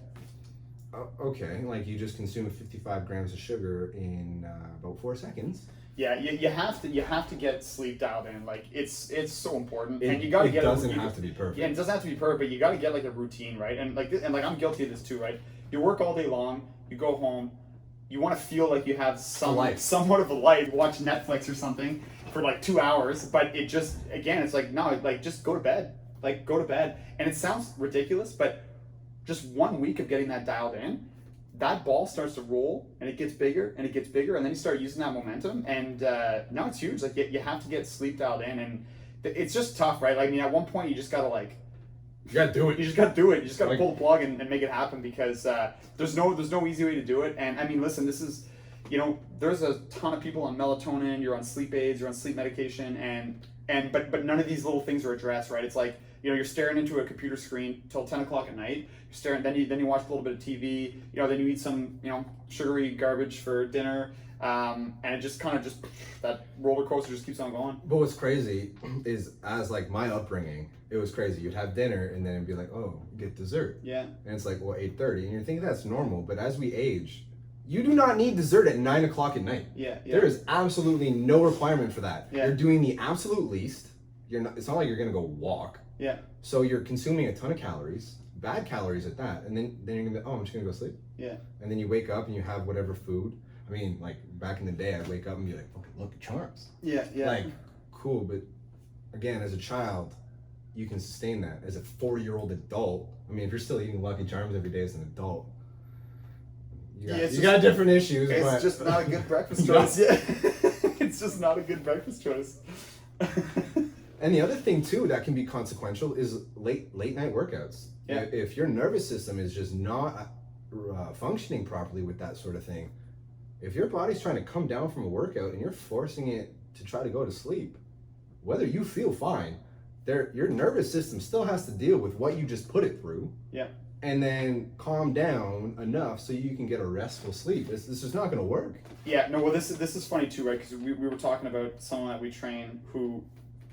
oh, okay, like you just consumed 55 grams of sugar in about 4 seconds. You have to get sleep dialed in. Like it's so important, and you got to get. It doesn't have to be perfect. Yeah, it doesn't have to be perfect, but you got to get like a routine, right? And like I'm guilty of this too, right? You work all day long, you go home, you want to feel like you have somewhat of a life. Watch Netflix or something for like 2 hours, but it just it's like no, like just go to bed, And it sounds ridiculous, but just 1 week of getting that dialed in, that ball starts to roll and it gets bigger and it gets bigger, and then you start using that momentum, and now it's huge. Like you have to get sleep dialed in, and it's just tough, right? Like, I mean, at one point you just gotta you gotta do it. You just gotta do it. You just gotta pull the plug and make it happen, because there's no easy way to do it. And I mean, listen, this is, there's a ton of people on melatonin. You're on sleep aids. You're on sleep medication, but none of these little things are addressed, right? It's like, you're staring into a computer screen till 10 o'clock at night. You're staring, then you watch a little bit of TV. Then you eat some sugary garbage for dinner, and it just kind of that roller coaster just keeps on going. But what's crazy is, as like my upbringing, it was crazy. You'd have dinner and then it'd be like, oh, get dessert. And it's like, well, 8:30, and you're thinking that's normal. But as we age, you do not need dessert at 9 o'clock at night. There is absolutely no requirement for that. You're doing the absolute least. It's not like you're gonna go walk. So you're consuming a ton of calories, bad calories at that, and then you're gonna be, oh, I'm just gonna go sleep. And then you wake up and you have whatever food. I mean, like back in the day, I'd wake up and be like, okay, Lucky Charms. Like, cool, but again, as a child, you can sustain that. As a 4-year-old adult, I mean, if you're still eating Lucky Charms every day as an adult, you got different issues. It's just not a good breakfast choice. It's just not a good breakfast choice. And the other thing too that can be consequential is late night workouts. If your nervous system is just not functioning properly with that sort of thing, if your body's trying to come down from a workout and you're forcing it to try to go to sleep, whether you feel fine, your nervous system still has to deal with what you just put it through. And then calm down enough so you can get a restful sleep. This is not going to work. Well, this is funny too, right? Because we were talking about someone that we train who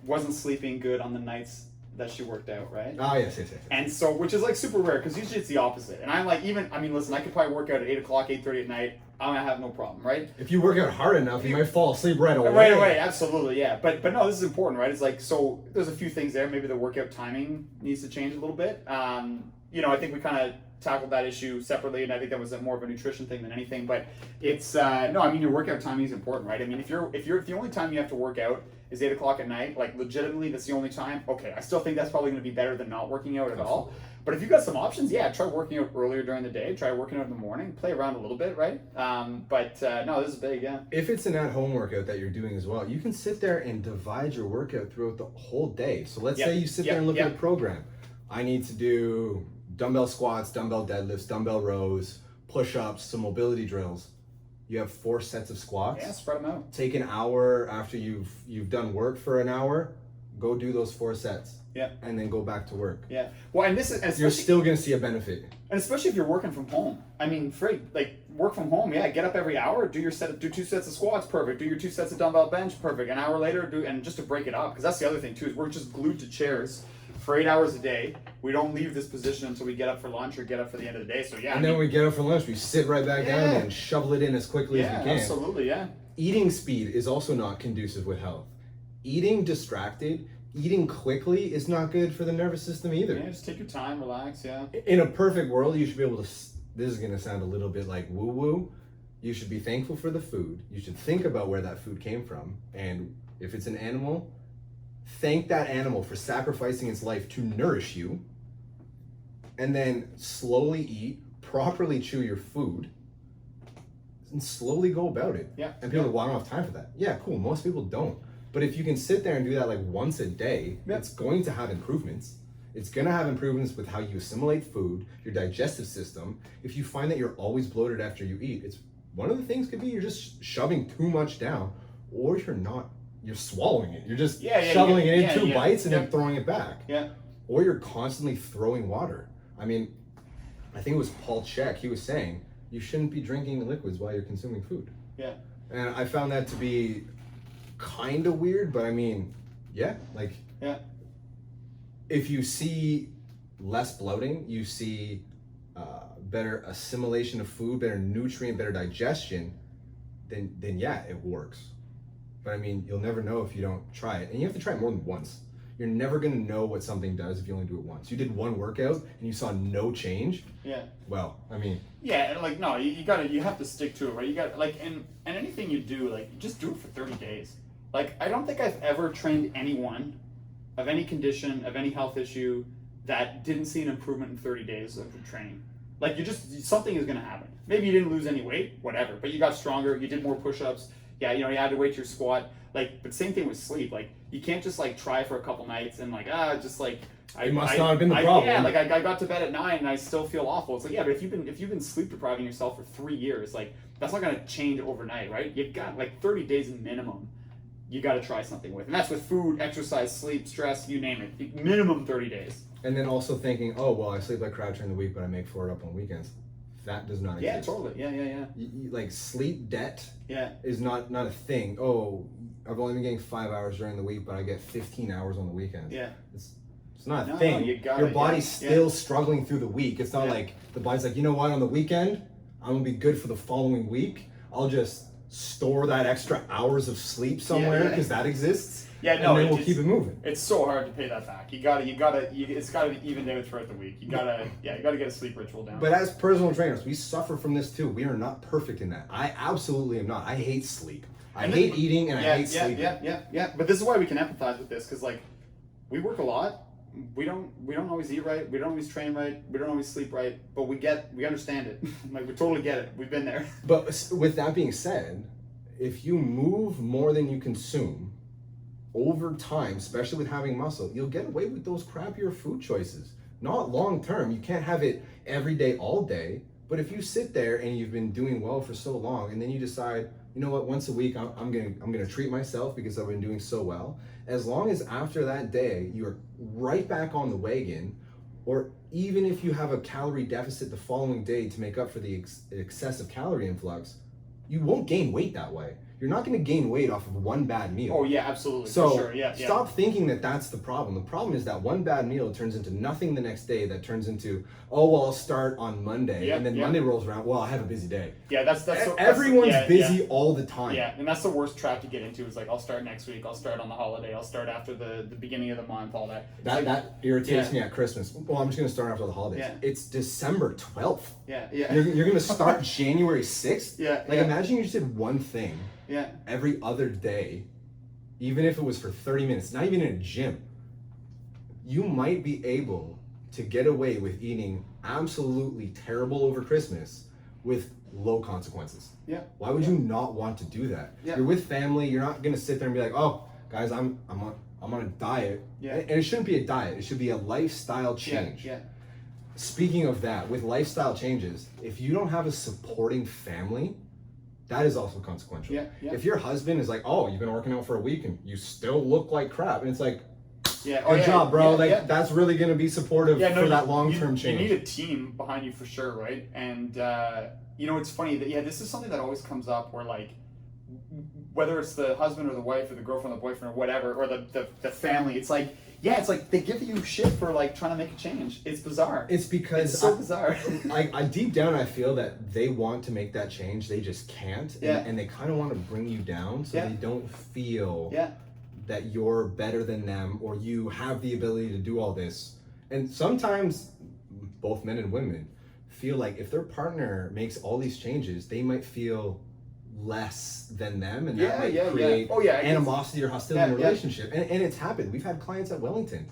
wasn't sleeping good on the nights that she worked out, right? Oh, yes. And so, which is like super rare, because usually it's the opposite. And I'm like, listen, I could probably work out at 8 o'clock, 8:30 at night. I'm gonna have no problem, right? If you work out hard enough, you might fall asleep right away. Right away, absolutely, yeah. But no, this is important, right? It's like, so there's a few things there. Maybe the workout timing needs to change a little bit. I think we kind of tackled that issue separately, and I think that was more of a nutrition thing than anything. But it's your workout timing is important, right? I mean, if the only time you have to work out is 8 o'clock at night, like legitimately that's the only time, okay, I still think that's probably going to be better than not working out at all. But if you've got some options, try working out earlier during the day, try working out in the morning, play around a little bit, right? No, this is big, If it's an at-home workout that you're doing as well, you can sit there and divide your workout throughout the whole day. So let's say you sit there and look at a program. I need to do dumbbell squats, dumbbell deadlifts, dumbbell rows, push-ups, some mobility drills. You have 4 sets of squats. Spread them out. Take an hour after you've done work for an hour, go do those 4 sets. And then go back to work. Well, and this is, you're still gonna see a benefit. And especially if you're working from home. I mean, work from home. Get up every hour, do 2 sets of squats, perfect. Do your 2 sets of dumbbell bench, perfect. An hour later, and just to break it up, because that's the other thing too, is we're just glued to chairs for 8 hours a day. We don't leave this position until we get up for lunch or get up for the end of the day. So yeah. And then we get up for lunch, we sit right back down and shovel it in as quickly as we can. Absolutely, yeah. Eating speed is also not conducive with health. Eating distracted, eating quickly is not good for the nervous system either. Yeah, just take your time, relax, yeah. In a perfect world, you should be able to, this is gonna sound a little bit like woo-woo, you should be thankful for the food. You should think about where that food came from. And if it's an animal, thank that animal for sacrificing its life to nourish you. And then slowly eat, properly chew your food, and slowly go about it. Yeah. And people are like, well, I don't have time for that. Yeah, cool. Most people don't. But if you can sit there and do that like once a day, it's going to have improvements. It's going to have improvements with how you assimilate food, your digestive system. If you find that you're always bloated after you eat, it's one of the things could be you're just shoving too much down, or you're not, you're swallowing it. You're just shoveling it in two bites and then throwing it back. Yeah. Or you're constantly throwing water. I mean, I think it was Paul Chek, he was saying, you shouldn't be drinking liquids while you're consuming food. Yeah. And I found that to be kind of weird, but I mean, if you see less bloating, you see better assimilation of food, better nutrient, better digestion, then yeah, it works. But I mean, you'll never know if you don't try it. And you have to try it more than once. You're never gonna know what something does if you only do it once. You did one workout and you saw no change. Yeah. Well, I mean. Yeah, and like no, you have to stick to it, right? You got like and anything you do, like just do it for 30 days. Like I don't think I've ever trained anyone of any condition, of any health issue that didn't see an improvement in 30 days of training. Like something is gonna happen. Maybe you didn't lose any weight, whatever, but you got stronger, you did more push-ups. Yeah, you had to wait your squat. Like, but same thing with sleep. Like, you can't just like try for a couple nights and like just like it must not have been the problem. Yeah, like I got to bed at 9 and I still feel awful. It's like but if you've been sleep depriving yourself for 3 years, like that's not gonna change overnight, right? You've got like 30 days minimum. You got to try something with, and that's with food, exercise, sleep, stress, you name it. Minimum 30 days. And then also thinking, oh well, I sleep like crap during the week, but I make for it up on weekends. That does not exist. Yeah, totally. Yeah. Like sleep debt. Yeah. Is not a thing. Oh, I've only been getting 5 hours during the week, but I get 15 hours on the weekends. Yeah. It's not a thing. Your body's still struggling through the week. It's not like the body's like, you know what, on the weekend, I'm gonna be good for the following week. I'll just store that extra hours of sleep somewhere because that exists. Yeah, no, and then we'll keep it moving. It's so hard to pay that back. It's gotta be evened out throughout the week. You gotta get a sleep ritual down. But as personal trainers, we suffer from this too. We are not perfect in that. I absolutely am not. I hate sleep. I hate eating and I hate sleeping. Yeah. But this is why we can empathize with this, because like we work a lot. We don't always eat right. We don't always train right. We don't always sleep right. But we understand it. Like we totally get it. We've been there. But with that being said, if you move more than you consume over time, especially with having muscle, you'll get away with those crappier food choices. Not long term. You can't have it every day, all day. But if you sit there and you've been doing well for so long, and then you decide, you know what, once a week I'm gonna treat myself because I've been doing so well. As long as after that day you're right back on the wagon, or even if you have a calorie deficit the following day to make up for the excessive calorie influx, you won't gain weight that way. You're not going to gain weight off of one bad meal. Oh yeah, absolutely. So for sure. Yeah. Stop thinking that that's the problem. The problem is that one bad meal turns into nothing the next day. That turns into, oh well, I'll start on Monday, and then Monday rolls around. Well, I have a busy day. Yeah, everyone's busy all the time. Yeah, and that's the worst trap to get into. Is like, I'll start next week. I'll start on the holiday. I'll start after the beginning of the month. All that. That irritates me at Christmas. Well, I'm just going to start after the holidays. Yeah. It's December 12th. Yeah. You're going to start January 6th. Yeah. Imagine you just did one thing. Yeah. Every other day, even if it was for 30 minutes, not even in a gym, you might be able to get away with eating absolutely terrible over Christmas with low consequences. Yeah. Why would you not want to do that? Yeah. You're with family. You're not gonna sit there and be like, oh, guys, I'm on a diet. Yeah. And it shouldn't be a diet. It should be a lifestyle change. Yeah. Speaking of that, with lifestyle changes, if you don't have a supporting family, that is also consequential. Yeah. If your husband is like, oh, you've been working out for a week and you still look like crap, and it's like, good job, bro. That's really going to be supportive for that long-term change. You need a team behind you for sure, right? And it's funny that this is something that always comes up where like whether it's the husband or the wife or the girlfriend or the boyfriend or whatever, or the family, it's like, yeah, it's like they give you shit for like trying to make a change. It's bizarre. It's because it's so bizarre. I deep down I feel that they want to make that change, they just can't, and they kind of want to bring you down so they don't feel that you're better than them or you have the ability to do all this. And sometimes both men and women feel like if their partner makes all these changes, they might feel less than them, and that might create animosity or hostility in a relationship. And it's happened. We've had clients at Wellington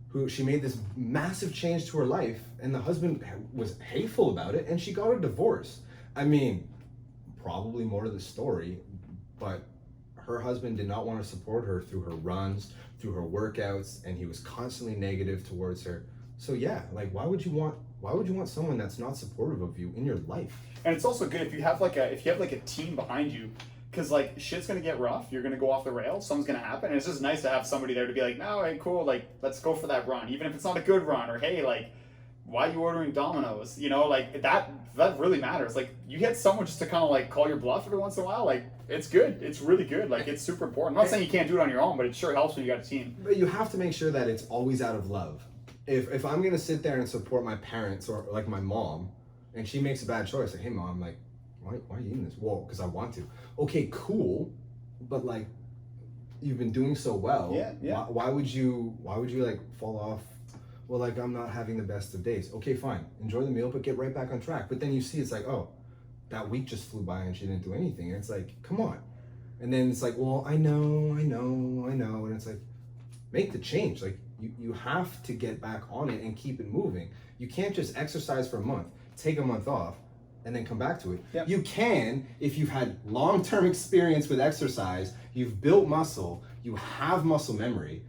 who she made this massive change to her life, and the husband was hateful about it, and she got a divorce. I mean, probably more to the story, but her husband did not want to support her through her runs, through her workouts, and he was constantly negative towards her. So yeah, like why would you want someone that's not supportive of you in your life? And it's also good if you have like a team behind you, because like shit's gonna get rough, you're gonna go off the rails, something's gonna happen, and it's just nice to have somebody there to be like, no, hey, cool, like let's go for that run, even if it's not a good run, or hey, like why are you ordering Domino's? You know, like that really matters. Like you get someone just to kind of like call your bluff every once in a while, like it's good. It's really good. Like it's super important. I'm not saying you can't do it on your own, but it sure helps when you got a team. But you have to make sure that it's always out of love. If I'm gonna sit there and support my parents or like my mom, and she makes a bad choice, like, hey mom, like, why are you eating this? Well, because I want to. Okay, cool, but like, you've been doing so well. Yeah. Why would you like fall off? Well, like I'm not having the best of days. Okay, fine, enjoy the meal, but get right back on track. But then you see, it's like, oh, that week just flew by and she didn't do anything. And it's like, come on. And then it's like, well, I know, and it's like, make the change. Like you have to get back on it and keep it moving. You can't just exercise for a month, take a month off, and then come back to it. Yep. You can if you've had long-term experience with exercise, you've built muscle, you have muscle memory.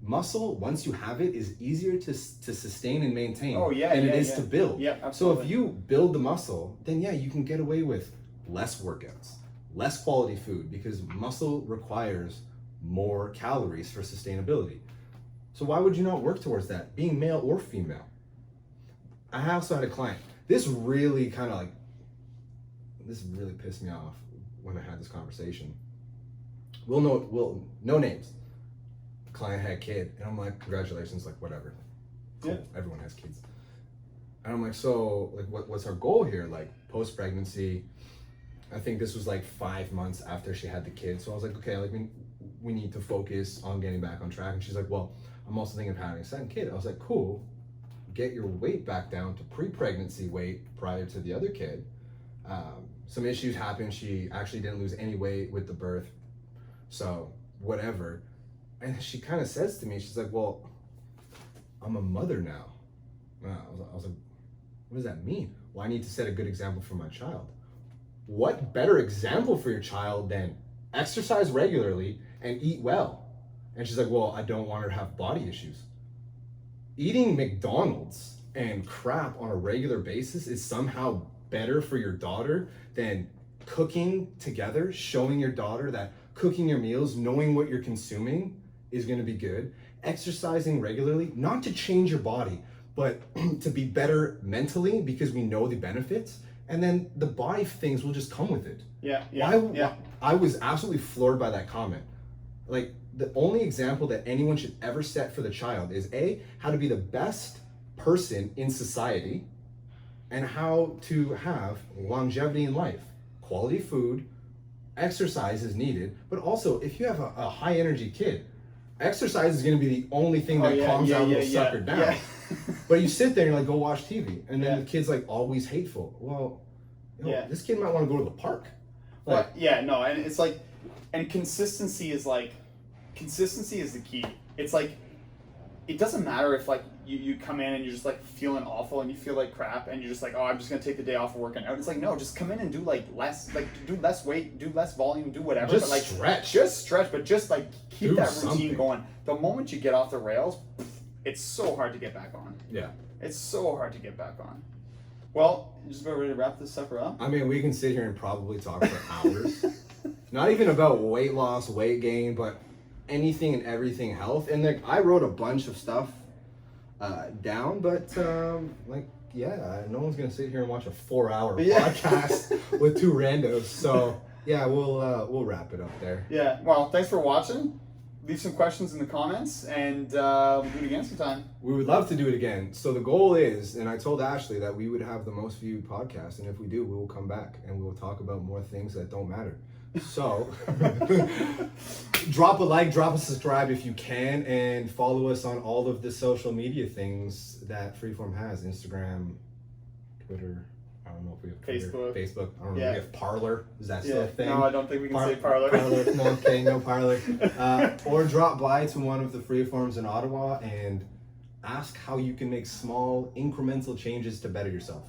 Muscle, once you have it, is easier to sustain and maintain than it is to build. Yeah, so if you build the muscle, then you can get away with less workouts, less quality food, because muscle requires more calories for sustainability. So why would you not work towards that, being male or female? I also had a client. This really pissed me off when I had this conversation. No names. Client had a kid, and I'm like, congratulations, like whatever. Cool. Yeah. Everyone has kids. And I'm like, so like what's our goal here? Like post-pregnancy, I think this was like 5 months after she had the kid. So I was like, okay, like we need to focus on getting back on track. And she's like, well, I'm also thinking of having a second kid. I was like, cool, get your weight back down to pre-pregnancy weight prior to the other kid. Some issues happened. She actually didn't lose any weight with the birth. So whatever. And she kind of says to me, she's like, well, I'm a mother now. I was like, what does that mean? Well, I need to set a good example for my child. What better example for your child than exercise regularly and eat well? And she's like, well, I don't want her to have body issues. Eating McDonald's and crap on a regular basis is somehow better for your daughter than cooking together, showing your daughter that cooking your meals, knowing what you're consuming is going to be good. Exercising regularly, not to change your body, but to be better mentally, because we know the benefits, and then the body things will just come with it. Yeah. I was absolutely floored by that comment. Like, the only example that anyone should ever set for the child is how to be the best person in society, and how to have longevity in life. Quality food, exercise is needed, but also if you have a high energy kid, exercise is going to be the only thing that calms that little sucker down. Yeah. But you sit there and you're like, go watch TV, and then the kid's like always hateful. Well, this kid might want to go to the park. Like, and it's like, and consistency is the key. It's like, it doesn't matter if like you come in and you're just like feeling awful and you feel like crap and you're just like, oh, I'm just gonna take the day off of working out. It's like, no, just come in and do do less weight, do less volume, do whatever. Just but like stretch, but just like keep that routine going. The moment you get off the rails, it's so hard to get back on. Yeah. It's so hard to get back on. Well, you just about ready to wrap this sucker up? I mean, we can sit here and probably talk for hours. Not even about weight loss, weight gain, but anything and everything health. And like, I wrote a bunch of stuff down, but no one's gonna sit here and watch a 4-hour podcast with two randos. So Yeah, we'll wrap it up there. Yeah. Well, thanks for watching. Leave some questions in the comments, and we'll do it again sometime. We would love to do it again. So the goal is, and I told Ashley that we would have the most viewed podcast, and if we do, we will come back and we will talk about more things that don't matter. So drop a like, drop a subscribe if you can, and follow us on all of the social media things that Freeform has: Instagram, Twitter. I don't know if we have Twitter, Facebook. I don't know if we have Parler. Is that still a thing? No, I don't think we can say Parler. No, okay, no Parler. Or drop by to one of the Freeforms in Ottawa and ask how you can make small incremental changes to better yourself.